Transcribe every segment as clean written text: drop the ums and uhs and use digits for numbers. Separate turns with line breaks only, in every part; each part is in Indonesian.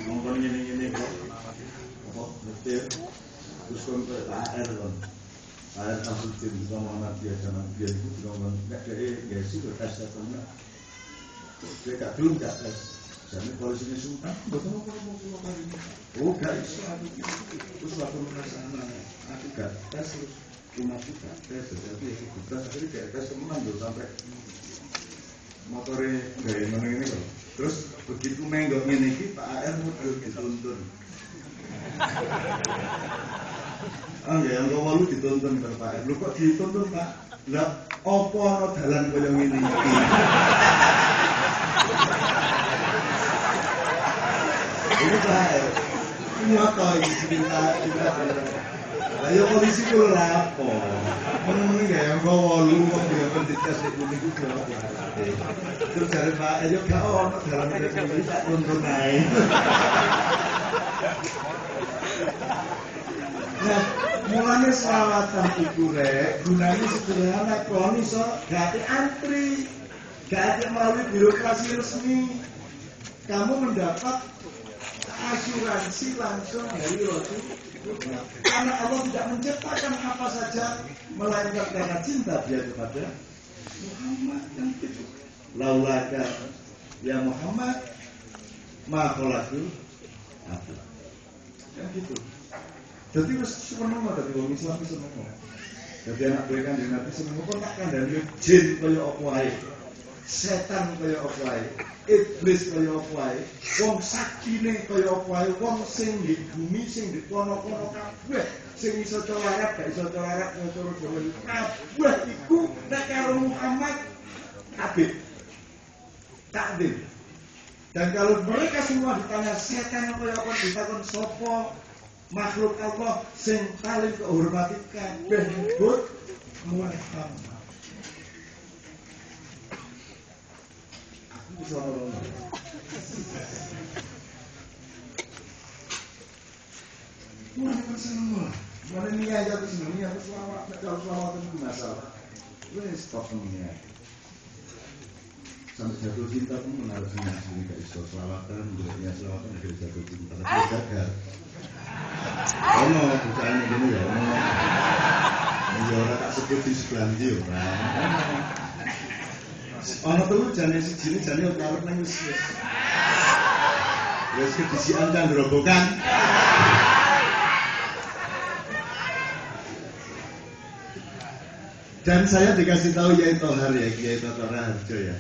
ngomong ini kok nyetir terus kon PR kon PR Samsudin Muhammad dia zaman dia itu ngomong nek dhek ya sih tes temen dia gak belum gak tes jadi polisinya Sultan betul mau kali ini oh gak iso aku terus waktu merasana aku gak tes terus rumah kita tes jadi aku beras jadi kayak tes temenan dulu sampai motornya gaya mana ini loh. Terus begitu menggok ini Pak AR model dituntun. Enggak yang kau malu dituntun Pak AR. Lu kok dituntun Pak? Lah opo ana dalan kaya ngene iki. Ini Pak AR. Nyata iki cerita. Lah ya polisi ku lapo. Meneng ya yang kau malu kok dia pendidikan itu terus dari Pak Ayo gak ono dalam ini tak tuntun naik. Nah, mulanya selawatan itu gunanya sederhana kalau iso gak antri, gak ada melalui birokrasi resmi. Kamu mendapat asuransi langsung dari Rasul. Karena Allah tidak menciptakan apa saja melainkan karena cinta dia kepada Muhammad yang itu. Laulaka ya Muhammad ma khalaqtu aku. Yang gitu. Jadi wis seneng banget wong Islam wis seneng. Jadi anak kowe kan Nabi seneng kok tak kandhani jin kaya apa wae. Setan kaya apa wae. Iblis kaya apa wae. Wong sakine kaya apa wae. Wong sing di bumi sing di kono-kono kabeh. Sing iso colarat gak iso colarat cara Jawa kabeh iku nek karo Muhammad abid takdir. Dan kalau mereka semua ditanya setan apa ya apa ditakon sapa makhluk Allah sing paling kehormati kabeh nyebut Muhammad. Aku bisa ngomong. Muhammad semua. Mana ni aja tu semua ni aku selawat itu masalah. Wes stop semuanya. Sampai jatuh cinta pun menaruh sini gak iso selawatan, budaya selawatan dari jatuh cinta tapi gagal. Ono bukaan gini ya, ono orang tak sebut di sebelah dia orang. Ono tuh jane siji jane karep nang wis. Wis kedisian kan gerobokan. Dan saya dikasih tahu Yai Tohar ya, Kiai Tohar Harjo ya,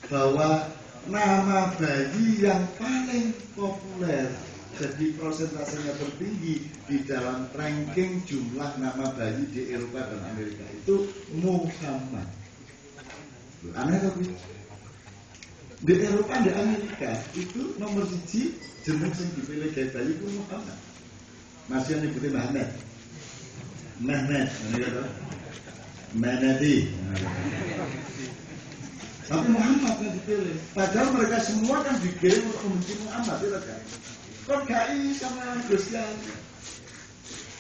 bahwa nama bayi yang paling populer jadi prosentasenya tertinggi di dalam ranking jumlah nama bayi di Eropa dan Amerika itu Muhammad. Aneh tapi di Eropa dan Amerika itu nomor 1 jeneng yang dipilih kayak bayi itu Muhammad. Masih yang nyebutin Mehmet, ini kata Menadi. Tapi Muhammad yang dipilih. Padahal mereka semua kan dikirim untuk membenci Muhammad, tidak kan? Kok gak iso sama Gustian?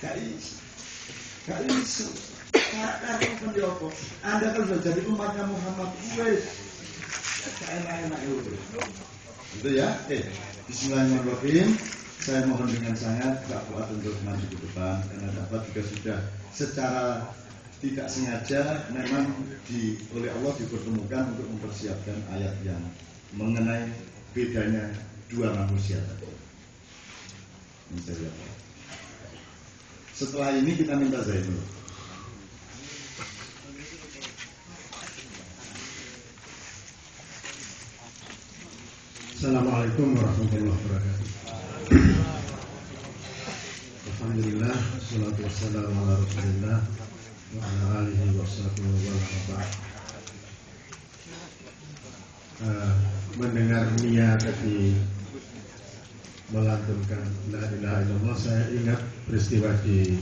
Gak iso. Karena kan dia apa? Anda kan sudah jadi umatnya Muhammad. Wes. Enak-enak itu. Itu ya. Bismillahirrahmanirrahim. Saya mohon dengan sangat Pak Fuad untuk maju ke depan karena dapat juga sudah secara tidak sengaja memang oleh Allah dipertemukan untuk mempersiapkan ayat yang mengenai bedanya dua manusia tadi. Setelah ini kita minta Zainul.
Assalamualaikum warahmatullahi wabarakatuh. Alhamdulillah, wassalatu wassalamu ala Rasulillah wa ala alihi washabihi wa ba'd. Mendengar Mia tadi melantunkan la ilaha illallah, saya ingat peristiwa di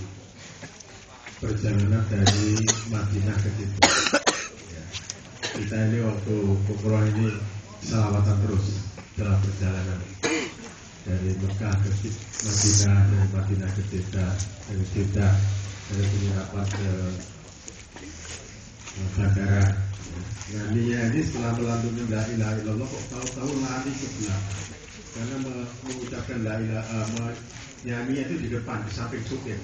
perjalanan dari Madinah ke Jeddah. Kita ini waktu umroh ini salawatan terus dalam perjalanan dari Mekah ke Madinah, dari Madinah ke Jeddah, dari Jeddah dari penginapan ke bandara. Nah, Nia ini setelah melantunkan la ilaha illallah kok tahu-tahu lari ke belakang. karena mengucapkan la ilaha nyanyi itu di depan, di samping supir.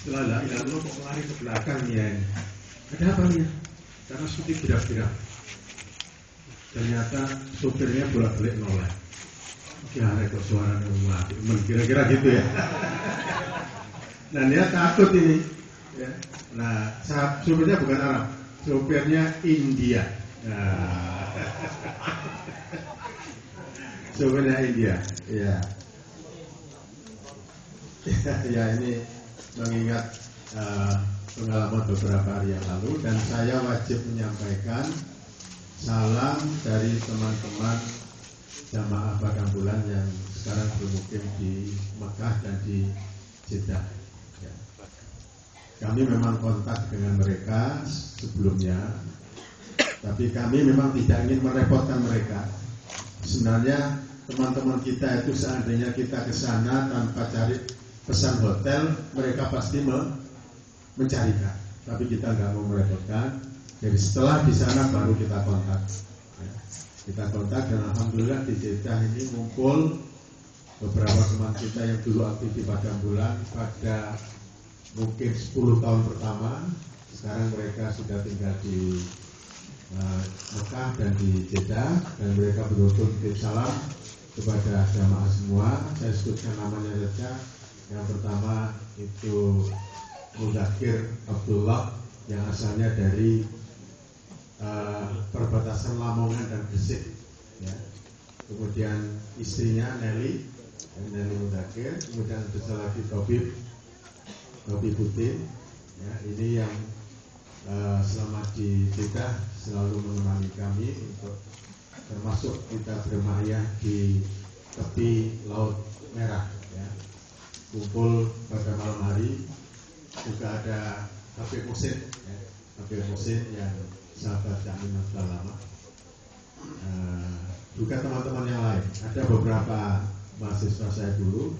Setelah la ilaha illallah kok lari ke belakang nyanyi. Ada apa nih? Karena supir gerak-gerak. Ternyata supirnya bolak-balik noleh. Kira kok suaranya mati, kira-kira gitu ya. Dan dia takut ini. Ya. Nah, supirnya bukan Arab, supirnya India. Nah. Supirnya India, ya. Ya ini mengingat pengalaman beberapa hari yang lalu, dan saya wajib menyampaikan salam dari teman-teman jamaah Padang Bulan yang sekarang bermukim di Mekah dan di Jeddah. Ya. Kami memang kontak dengan mereka sebelumnya, tapi kami memang tidak ingin merepotkan mereka. Sebenarnya teman-teman kita itu seandainya kita ke sana tanpa cari pesan hotel, mereka pasti mencarikan. Tapi kita nggak mau merepotkan. Jadi setelah di sana baru kita kontak. Ya. Kita kontak dan alhamdulillah di Jeddah ini ngumpul beberapa teman kita yang dulu aktif di Padang Bulan pada mungkin 10 tahun pertama. Sekarang mereka sudah tinggal di Mekah dan di Jeddah, dan mereka beruntun titip salam kepada jamaah semua. Saya sebutkan namanya saja. Yang pertama itu Muzakir Abdullah yang asalnya dari perbatasan Lamongan dan Gresik, ya. Kemudian istrinya Nelly Muzakir. Kemudian ada lagi Tobi Putin, ya. Ini yang selama di Jeddah selalu menemani kami untuk termasuk kita bermayah di tepi Laut Merah, ya. Kumpul pada malam hari. Juga ada Habib Musin, ya. Habib Musin yang sahabat kami sudah lama. Juga teman-teman yang lain. Ada beberapa mahasiswa saya dulu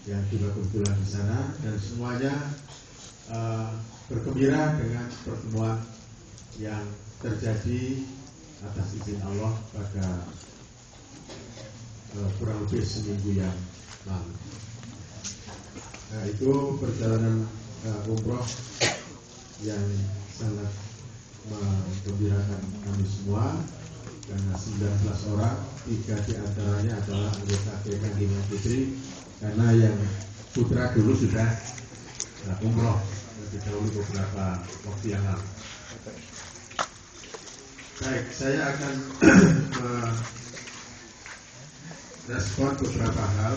yang juga kebetulan di sana, dan semuanya bergembira dengan pertemuan yang terjadi atas izin Allah pada kurang lebih seminggu yang lalu. Nah, itu perjalanan umroh yang sangat menggembirakan kami semua, karena 19 orang, 3 diantaranya adalah anggota Kanjeng Putri, karena yang putra dulu sudah umroh lebih dahulu beberapa waktu yang lalu. Baik, saya akan merespon beberapa hal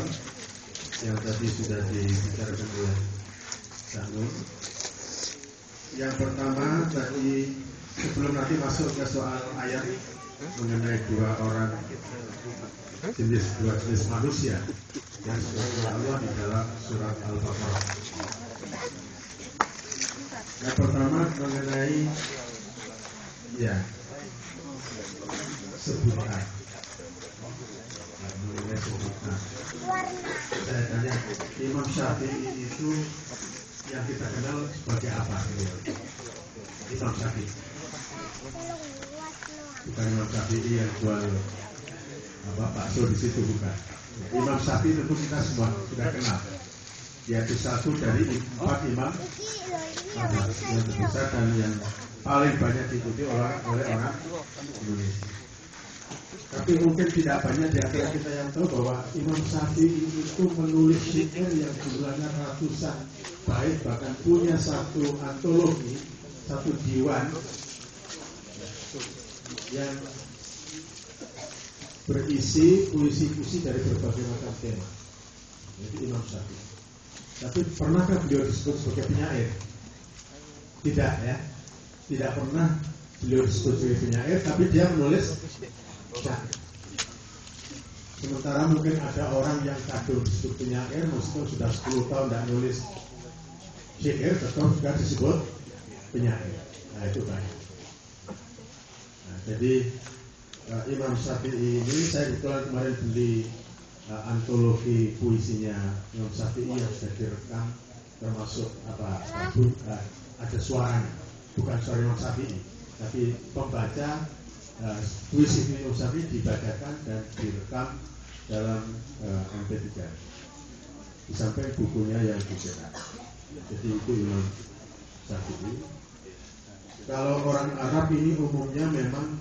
yang tadi sudah dibicarakan oleh Sanul. Yang pertama tadi, sebelum nanti masuk ke soal ayat mengenai dua jenis manusia yang disebut Allah di dalam surat Al-Baqarah. Yang pertama mengenai sebutan. Mengenai sebutan. Saya tanya, Imam Syafi'i itu yang kita kenal sebagai apa? Imam Syafi'i. Bukan Imam Syafi'i yang jual bakso di situ, bukan. Imam Syafi'i tentu kita semua sudah kenal. Yaitu satu dari 4 imam yang terbesar dan yang paling banyak diikuti oleh orang Indonesia. Tapi mungkin tidak banyak di antara kita yang tahu bahwa Imam Syafi'i itu menulis syair yang jumlahnya ratusan bait, bahkan punya satu antologi, satu diwan yang berisi puisi-puisi dari berbagai macam tema. Itu Imam Syafi'i. Tapi pernahkah beliau disebut sebagai penyair? Tidak, ya. Tidak pernah beliau disebut sebagai penyair, tapi dia menulis syair. Sementara mungkin ada orang yang kadung disebut penyair, meskipun sudah 10 tahun tidak nulis syair, tetap juga disebut penyair. Nah, itu banyak. Nah, jadi Imam Syafi'i ini, saya kebetulan kemarin beli antologi puisinya Imam Syafi'i yang sudah direkam, termasuk ada suaranya, bukan suara Imam Syafi'i, tapi pembaca puisi Imam Syafi'i dibacakan dan direkam dalam MP3. Di samping bukunya yang dicetak. Jadi itu Imam Syafi'i. Kalau orang Arab ini umumnya memang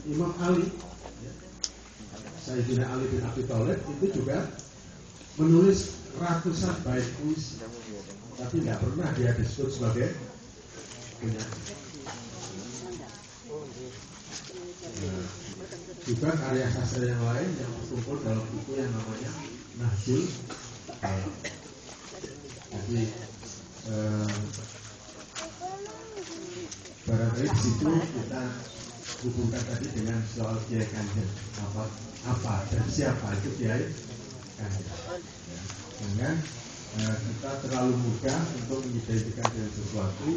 Imam Ali, Sayyidina Ali bin Abi Thalib itu juga menulis ratusan bait puisi, tapi nggak pernah dia disebut sebagai penyanyi. Juga karya sastra yang lain yang terkumpul dalam buku yang namanya Nahjul. Jadi barangkali di situ kita hubungkan tadi dengan soal Kiai Kanjeng, apa dan siapa itu Kiai Kanjeng. Jangan kita terlalu mudah untuk mengidentikan dengan sesuatu,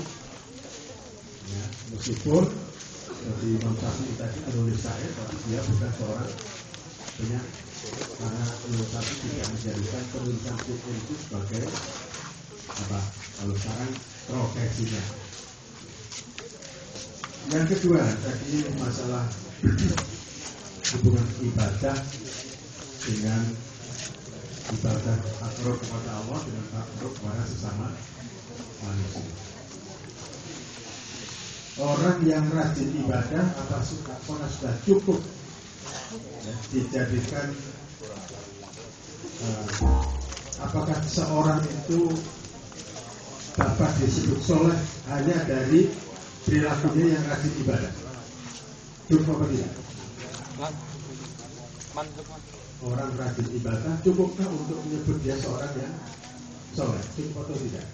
ya, meskipun seperti Imam Syafi'i tadi menulis syair, tapi dia bukan seorang penyanyi, karena Imam Syafi'i tidak menjadikan penulisan syair itu sebagai apa? Kalau sekarang profesinya. Yang kedua, tadi masalah hubungan ibadah dengan ibadah takarrub kepada Allah dengan takarrub kepada sesama manusia. Orang yang rajin ibadah apakah sudah cukup ya, dijadikan apakah seorang itu dapat disebut soleh hanya dari perilakunya yang rajin ibadah? Cukup apa tidak? Orang rajin ibadah cukupkah untuk menyebut dia seorang yang soleh? Cukup atau tidak?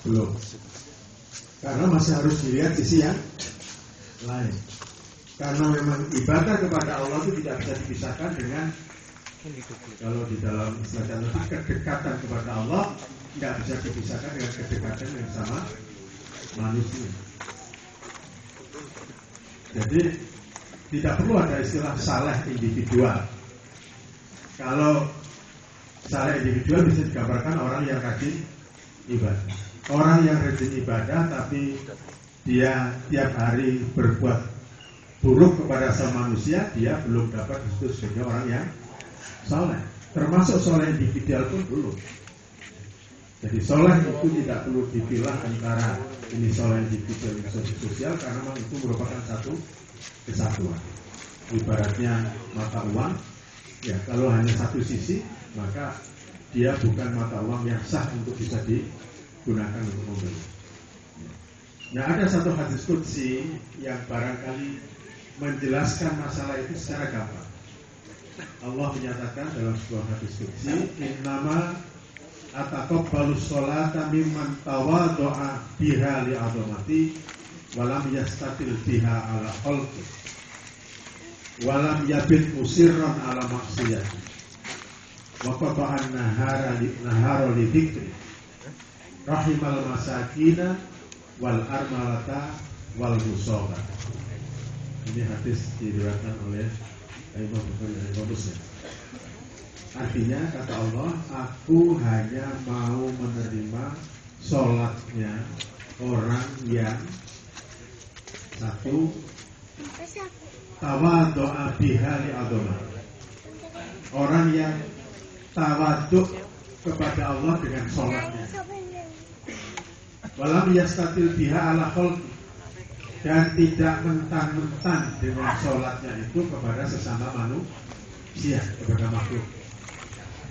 Belum. Karena masih harus dilihat sisi yang lain. Karena memang ibadah kepada Allah itu tidak bisa dipisahkan dengan, kalau di dalam istilah nanti, kedekatan kepada Allah tidak bisa dipisahkan dengan kedekatan yang sama manusia. Jadi tidak perlu ada istilah saleh individual. Kalau saleh individual bisa digambarkan orang yang rajin ibadah. Orang yang rajin ibadah tapi dia tiap hari berbuat buruk kepada sama manusia, dia belum dapat disebut sebagai orang yang saleh. Termasuk soleh individual pun belum. Jadi soleh itu tidak perlu dipilah antara ini soleh individual dan sosial, karena memang itu merupakan satu kesatuan. Ibaratnya mata uang, ya kalau hanya satu sisi, maka dia bukan mata uang yang sah untuk bisa digunakan untuk membeli. Nah, ada satu hadis qudsi yang barangkali menjelaskan masalah itu secara gampang. Allah menyatakan dalam sebuah hadis qudsi, innama ataqabbalu sholata mimman tawaddu'a biha li'azamati wa lam yastatil biha ala khalqi wa lam yabit musirran ala maksiyati wa qata'an nahara li dhikri rahimal masakina wal armalata wal musaba. Ini hadis diriwayatkan oleh Imam Bukhari dan Imam Muslim. Artinya kata Allah, aku hanya mau menerima sholatnya orang yang satu tawaddu'a biha li'azamah, orang yang tawaddu' kepada Allah dengan sholatnya, walam yastatil biha ala khalqi, dan tidak mentang-mentang dengan sholatnya itu kepada sesama manusia, kepada makhluk.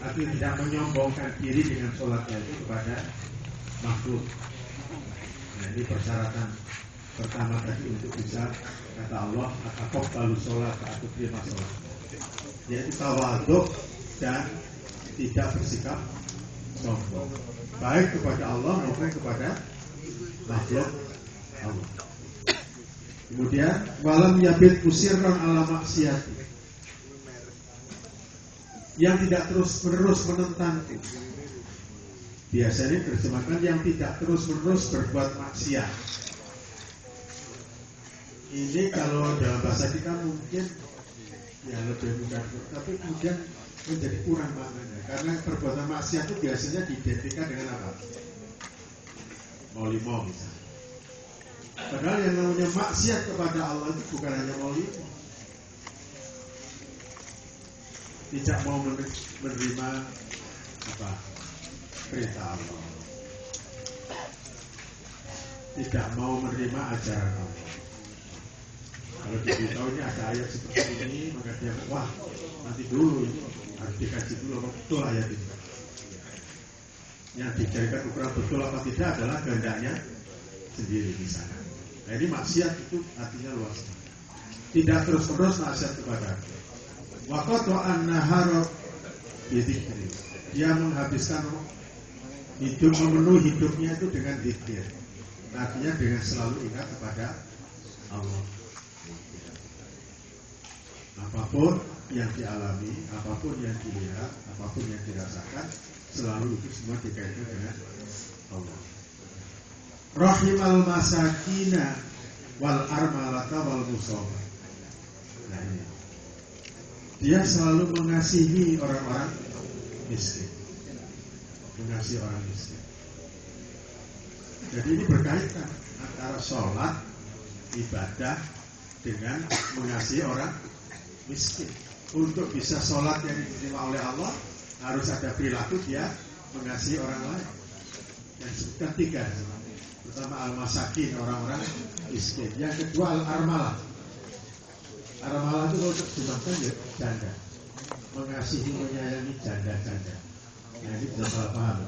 Artinya tidak menyombongkan diri dengan sholatnya itu kepada makhluk. Nah, ini persyaratan pertama tadi untuk bisa, kata Allah, ataqabbalu sholat, aku terima sholat, yaitu tawadhu dan tidak bersikap sombong, baik kepada Allah maupun kepada makhluk Allah. Kemudian walam yabit musirran ala maksiyati, yang tidak terus-menerus menentangku. Biasanya terjemahkan yang tidak terus-menerus berbuat maksiat. Ini kalau dalam bahasa kita mungkin ya lebih mudah, tapi kemudian menjadi kurang maknanya. Karena perbuatan maksiat itu biasanya diidentikan dengan apa? Maulimo misalnya. Padahal yang namanya maksiat kepada Allah itu bukan hanya maulimo. tidak mau menerima perintah Allah, tidak mau menerima ajaran Allah. Kalau diberitahu ini ada ayat seperti ini, maka dia wah nanti dulu ini harus dikaji dulu apa betul ayat ini. Yang dijadikan ukuran betul apa tidak adalah kehendaknya sendiri di sana. Nah ini maksiat itu artinya luas. Tidak terus-terus maksiat kepada Allah. Waqatu an-nahara bidzikri. Dia menghabiskan hidup, memenuhi hidupnya itu dengan zikir. Artinya dengan selalu ingat kepada Allah. Apapun yang dialami, apapun yang dilihat, apapun yang dirasakan, selalu itu semua dikaitkan dengan Allah. Rahimal masakina wal armalata wal musaba. Nah ini, dia selalu mengasihi orang-orang miskin, mengasihi orang miskin. Jadi ini berkaitan antara sholat, ibadah dengan mengasihi orang miskin. Untuk bisa sholat yang diterima oleh Allah harus ada perilaku dia mengasihi orang lain. Yang ketiga, pertama al-masakin, orang-orang miskin. Yang kedua al-armalah. Armalah itu kalau terjemahkan ya janda, mengasihi menyayangi janda-janda. Nah ini bisa salah paham.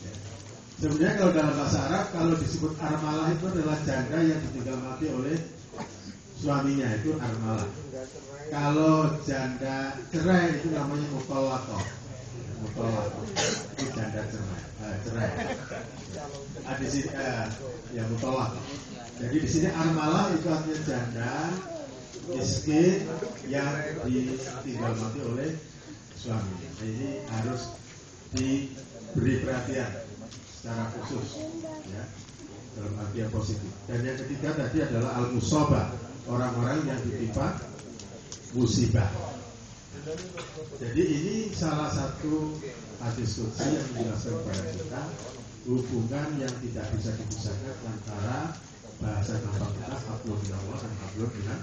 Ya. Sebenarnya kalau dalam bahasa Arab, kalau disebut armalah itu adalah janda yang ditinggal mati oleh suaminya, itu armalah. Kalau janda cerai itu namanya mutallaqah. Mutallaqah itu janda cerai. Di sini ya mutallaqah. Jadi di sini armalah itu artinya janda miskin yang ditinggal mati oleh suaminya. Jadi harus diberi perhatian secara khusus, ya, dalam arti yang positif. Dan yang ketiga tadi adalah al-musabah, orang-orang yang ditimpa musibah. Jadi ini salah satu hadis qudsi yang menjelaskan kepada kita hubungan yang tidak bisa dipisahkan antara bahasa nama kita hablum minallah dan hablum minan